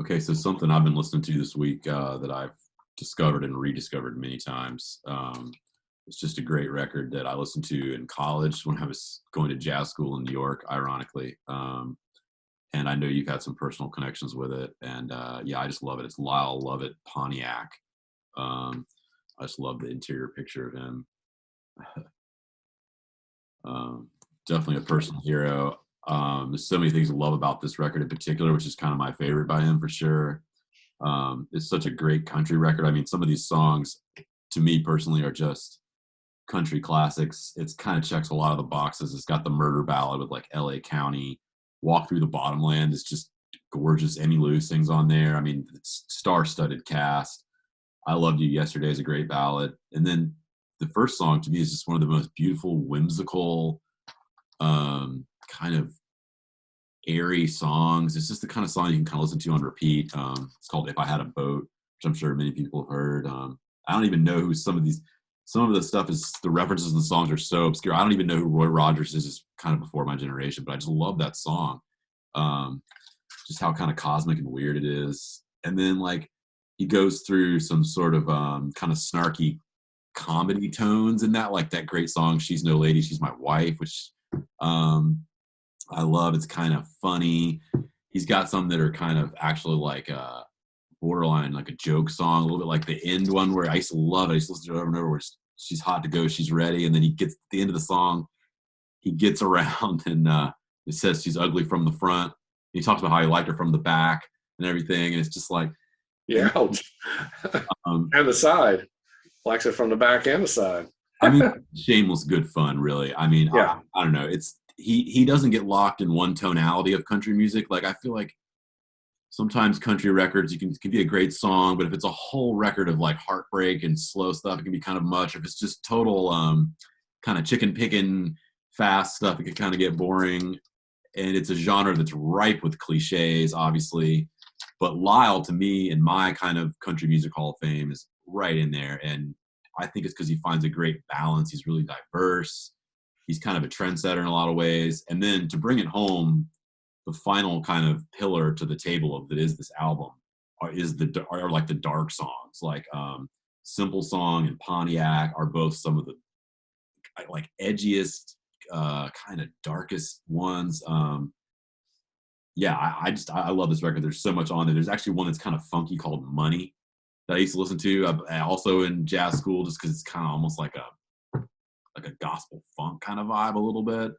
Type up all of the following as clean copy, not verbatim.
Okay, so something I've been listening to this week that I've discovered and rediscovered many times. It's just a great record that I listened to in college when I was going to jazz school in New York, ironically. And I know you've had some personal connections with it. And yeah, I just love it. It's Lyle Lovett, Pontiac. Um, I just love the interior picture of him. um, Definitely a personal hero. There's so many things to love about this record in particular, which is kind of my favorite by him for sure. It's such a great country record. I mean, some of these songs, to me personally, are just country classics. It's kind of checks a lot of the boxes. It's got the murder ballad with like L.A. County. Walk Through the Bottomland is just gorgeous. Emmy Lou sings on there. I mean, it's star-studded cast. I Loved You Yesterday is a great ballad. And then the first song to me is just one of the most beautiful, whimsical, kind of airy songs. It's just the kind of song you can kind of listen to on repeat. It's called If I Had a Boat, which I'm sure many people have heard. I don't even know who some of the stuff is. The references in the songs are so obscure. I don't even know who Roy Rogers is. It's kind of before my generation, but I just love that song. Just how kind of cosmic and weird it is. And then like he goes through some sort of kind of snarky comedy tones in that, like that great song She's No Lady, She's My Wife, which I love. It's kind of funny. He's got some that are kind of actually like borderline like a joke song, a little bit like the end one where I used to love it. I used to listen to it over and over where she's hot to go, she's ready. And then he gets at the end of the song, he gets around and it says she's ugly from the front. He talks about how he liked her from the back and everything. And it's just like, Yeah, um, and the side likes it from the back and the side. I mean, shameless good fun, really. I mean, Yeah, I don't know. It's he doesn't get locked in one tonality of country music. Like I feel like sometimes country records can be a great song, but if it's a whole record of like heartbreak and slow stuff, it can be kind of much. If it's just total kind of chicken picking fast stuff, it can kind of get boring. And it's a genre that's ripe with cliches, obviously. But Lyle, to me, in my kind of country music hall of fame, is right in there. And I think it's because he finds a great balance. He's really diverse. He's kind of a trendsetter in a lot of ways. And then to bring it home, the final kind of pillar to the table of that is this album are like the dark songs, like Simple Song and Pontiac are both some of the like edgiest, kind of darkest ones. Yeah, I love this record. There's so much on there. There's actually one that's kind of funky called Money that I used to listen to also in jazz school, just because it's kind of almost like a gospel funk kind of vibe a little bit.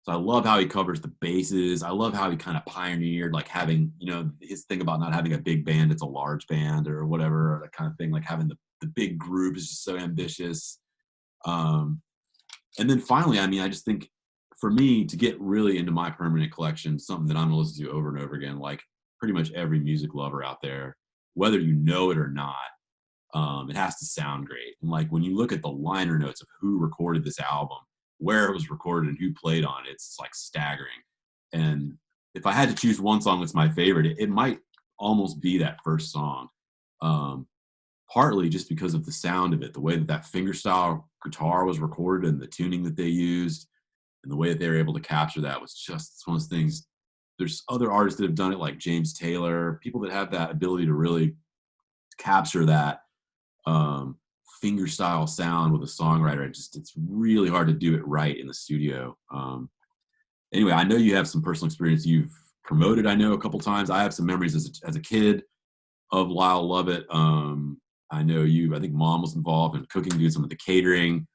So I love how he covers the bases. I love how he kind of pioneered like having, his thing about not having a big band, it's a large band or whatever, or that kind of thing, like having the big group is just so ambitious. Um, and then finally, I mean, I just think for me to get really into my permanent collection, something that I'm gonna listen to over and over again, like pretty much every music lover out there, whether you know it or not, it has to sound great. And like when you look at the liner notes of who recorded this album, where it was recorded, and who played on it, it's like staggering. And if I had to choose one song that's my favorite, it might almost be that first song. Um, Partly just because of the sound of it, the way that fingerstyle guitar was recorded and the tuning that they used and the way that they were able to capture that was just, it's one of those things. There's other artists that have done it like James Taylor, people that have that ability to really capture that um, fingerstyle sound with a songwriter. It's really hard to do it right in the studio. Anyway, I know you have some personal experience. You've promoted, I know, a couple times. I have some memories as a kid of Lyle Lovett. I know I think mom was involved in cooking, doing some of the catering.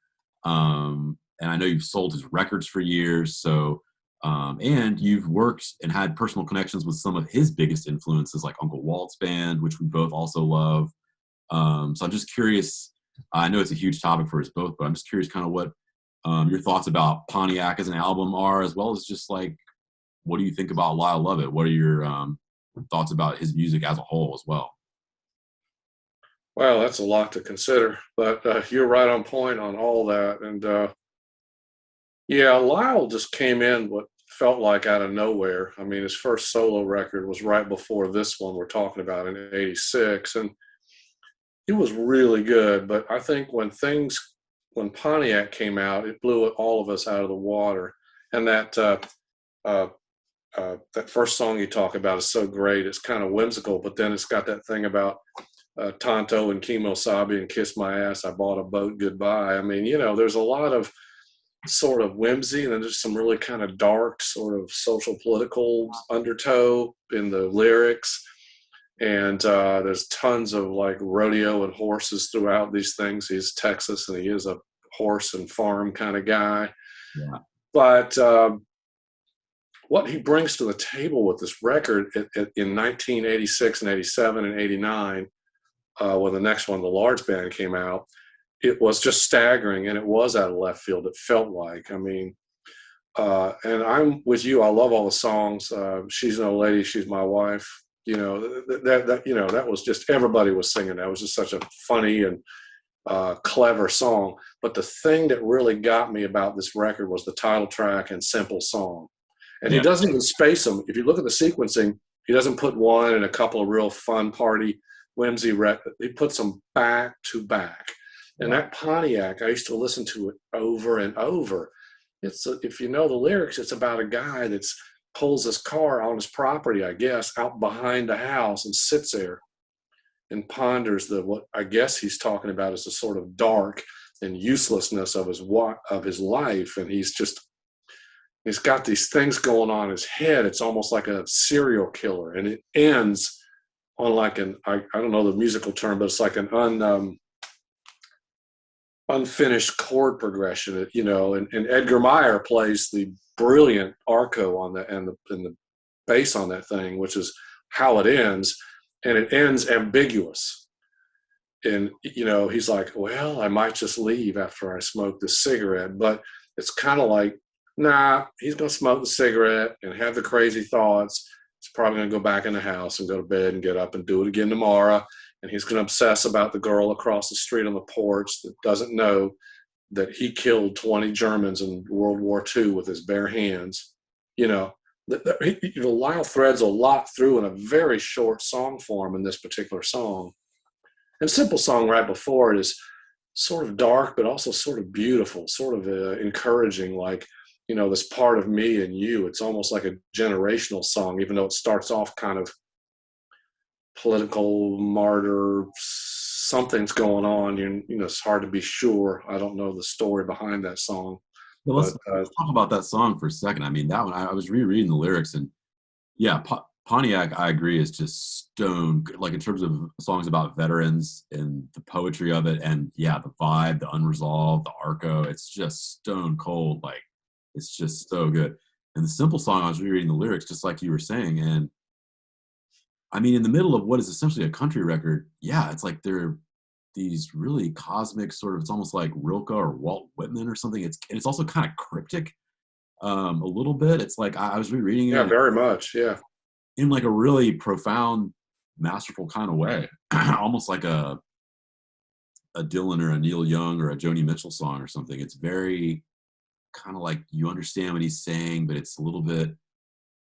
And I know you've sold his records for years. So, and you've worked and had personal connections with some of his biggest influences, like Uncle Walt's band, which we both also love. So I'm just curious. I know it's a huge topic for us both, but I'm just curious kind of what your thoughts about Pontiac as an album are, as well as just like, what do you think about Lyle Lovett? What are your thoughts about his music as a whole as well? well, that's a lot to consider, but you're right on point on all that. And yeah, Lyle just came in what felt like out of nowhere. I mean, his first solo record was right before this one we're talking about in '86, and it was really good. But I think when Pontiac came out, it blew all of us out of the water. And that uh, that first song you talk about is so great. It's kind of whimsical, but then it's got that thing about Tonto and Kimosabi and Kiss My Ass, I Bought a Boat, Goodbye. I mean, you know, there's a lot of sort of whimsy, and then there's some really kind of dark sort of social political undertow in the lyrics. And there's tons of like rodeo and horses throughout these things. He's Texas, and he is a horse and farm kind of guy. Yeah. But what he brings to the table with this record in 1986 and 87 and 89, when the next one, the Large Band, came out, it was just staggering, and it was out of left field. It felt like, I mean, and I'm with you. I love all the songs. She's No Lady, She's My Wife. You know, that was just, everybody was singing. That was just such a funny and clever song. But the thing that really got me about this record was the title track and Simple Song. And he doesn't even space them. If you look at the sequencing, he doesn't put one and a couple of real fun party whimsy records. He puts them back to back. And that Pontiac, I used to listen to it over and over. It's if you know the lyrics, it's about a guy that pulls his car on his property, I guess, out behind the house and sits there and ponders what I guess he's talking about is the sort of dark and uselessness of his life. And he's got these things going on in his head. It's almost like a serial killer. And it ends on like I don't know the musical term, but it's like an unfinished chord progression, you know, and Edgar Meyer plays the brilliant arco on that and the bass on that thing, which is how it ends, and it ends ambiguous. And, you know, he's like, well, I might just leave after I smoke this cigarette, but it's kind of like, nah, he's going to smoke the cigarette and have the crazy thoughts. He's probably going to go back in the house and go to bed and get up and do it again tomorrow. And he's going to obsess about the girl across the street on the porch that doesn't know that he killed 20 Germans in World War II with his bare hands. You know, Lyle threads a lot through in a very short song form in this particular song. And Simple Song right before it is sort of dark, but also sort of beautiful, sort of encouraging, like, you know, this part of me and you. It's almost like a generational song, even though it starts off kind of political martyr, something's going on. You know, it's hard to be sure. I don't know the story behind that song. Well, let's talk about that song for a second. I mean, that one, I was rereading the lyrics, and yeah, Pontiac, I agree, is just stone good. Like in terms of songs about veterans and the poetry of it, and yeah, the vibe, the unresolved, the arco, it's just stone cold. Like, it's just so good. And the Simple Song, I was rereading the lyrics, just like you were saying, and I mean, in the middle of what is essentially a country record, yeah, it's like they're these really cosmic sort of, it's almost like Rilke or Walt Whitman or something. It's also kind of cryptic, a little bit. It's like I was rereading it. Yeah, very much. Yeah. In like a really profound, masterful kind of way, almost like a Dylan or a Neil Young or a Joni Mitchell song or something. It's very kind of like you understand what he's saying, but it's a little bit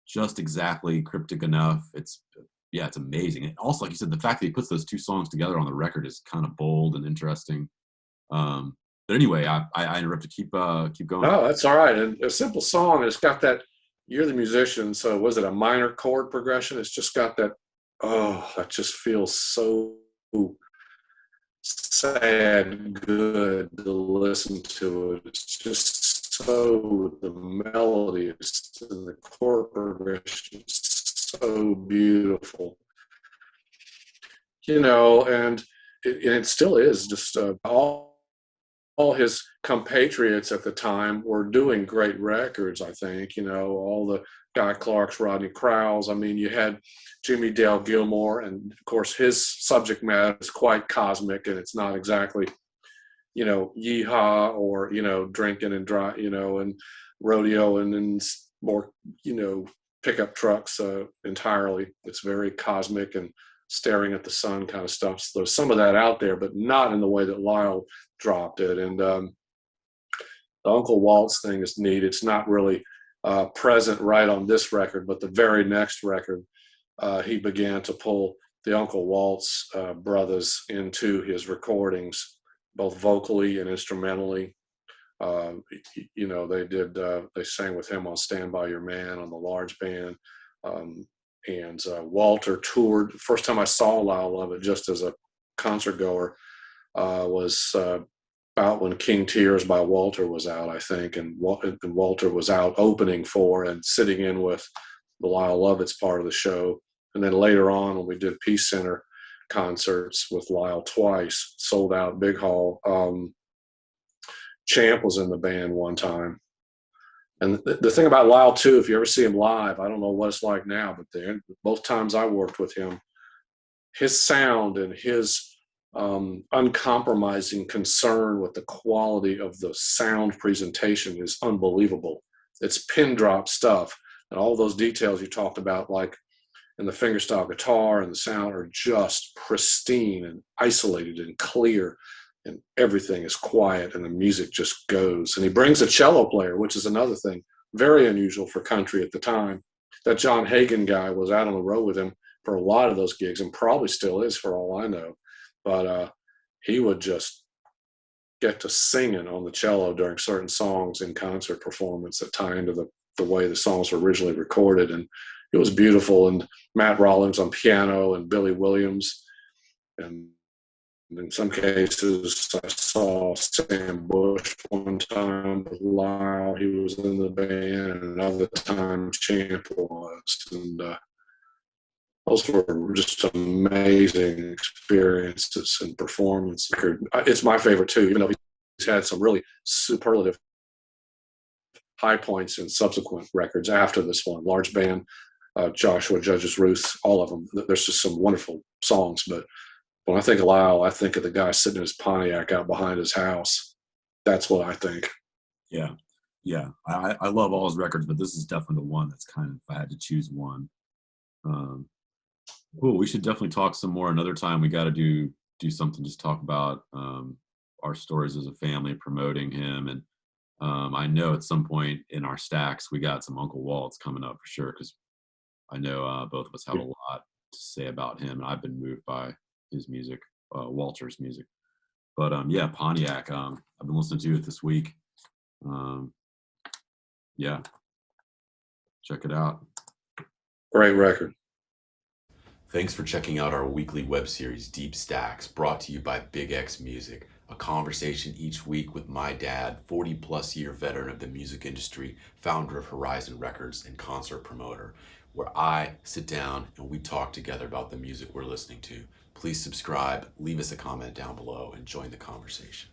just exactly cryptic enough. It's amazing. And also, like you said, the fact that he puts those two songs together on the record is kind of bold and interesting. But anyway, I interrupted. Keep going. Oh, that's all right. And a Simple Song, it's got that, you're the musician, so was it a minor chord progression? It's just got that, that just feels so sad good to listen to it. It's just so, the melody and the chord progression is so beautiful. You know, and it still is just all his compatriots at the time were doing great records, I think, you know, all the Guy Clarks, Rodney Crowell's. I mean, you had Jimmy Dale Gilmore, and of course his subject matter is quite cosmic, and it's not exactly, you know, yeehaw or, you know, drinking and dry, you know, and rodeo and more, you know, pickup trucks entirely. It's very cosmic and staring at the sun kind of stuff. So there's some of that out there, but not in the way that Lyle dropped it. And the Uncle Walt's thing is neat. It's not really present right on this record, but the very next record, he began to pull the Uncle Walt's brothers into his recordings, both vocally and instrumentally. They sang with him on Stand By Your Man on the large band. And Walter toured. First time I saw Lyle Lovett just as a concert goer was about when King Tears by Walter was out, I think. And Walter was out opening for and sitting in with the Lyle Lovett's part of the show. And then later on, when we did Peace Center concerts with Lyle twice, sold out, big hall. Champ was in the band one time. And the thing about Lyle, too, if you ever see him live, I don't know what it's like now, but both times I worked with him, his sound and his uncompromising concern with the quality of the sound presentation is unbelievable. It's pin drop stuff. And all those details you talked about, like in the fingerstyle guitar and the sound, are just pristine and isolated and clear. And everything is quiet and the music just goes. And he brings a cello player, which is another thing very unusual for country at the time. That John Hagen guy was out on the road with him for a lot of those gigs, and probably still is for all I know. But he would just get to singing on the cello during certain songs in concert performance that tie into the way the songs were originally recorded. And it was beautiful. And Matt Rollins on piano and Billy Williams. And in some cases, I saw Sam Bush one time with Lyle. He was in the band, and another time Champ was. And those were just amazing experiences and performances. It's my favorite, too, even though he's had some really superlative high points in subsequent records after this one. Large Band, Joshua Judge's Ruth, all of them. There's just some wonderful songs, but when I think of Lyle, I think of the guy sitting in his Pontiac out behind his house. That's what I think. Yeah. I love all his records, but this is definitely the one that's kind of, if I had to choose one. Cool. We should definitely talk some more another time. We got to do something, just talk about our stories as a family, promoting him. And I know at some point in our stacks, we got some Uncle Walt's coming up for sure, because I know both of us have a lot to say about him. And I've been moved by his music, Walter's music. But yeah, Pontiac, I've been listening to it this week. Yeah, check it out. Great record. Thanks for checking out our weekly web series, Deep Stacks, brought to you by Big X Music, a conversation each week with my dad, 40-plus year veteran of the music industry, founder of Horizon Records and concert promoter, where I sit down and we talk together about the music we're listening to. Please subscribe, leave us a comment down below, and join the conversation.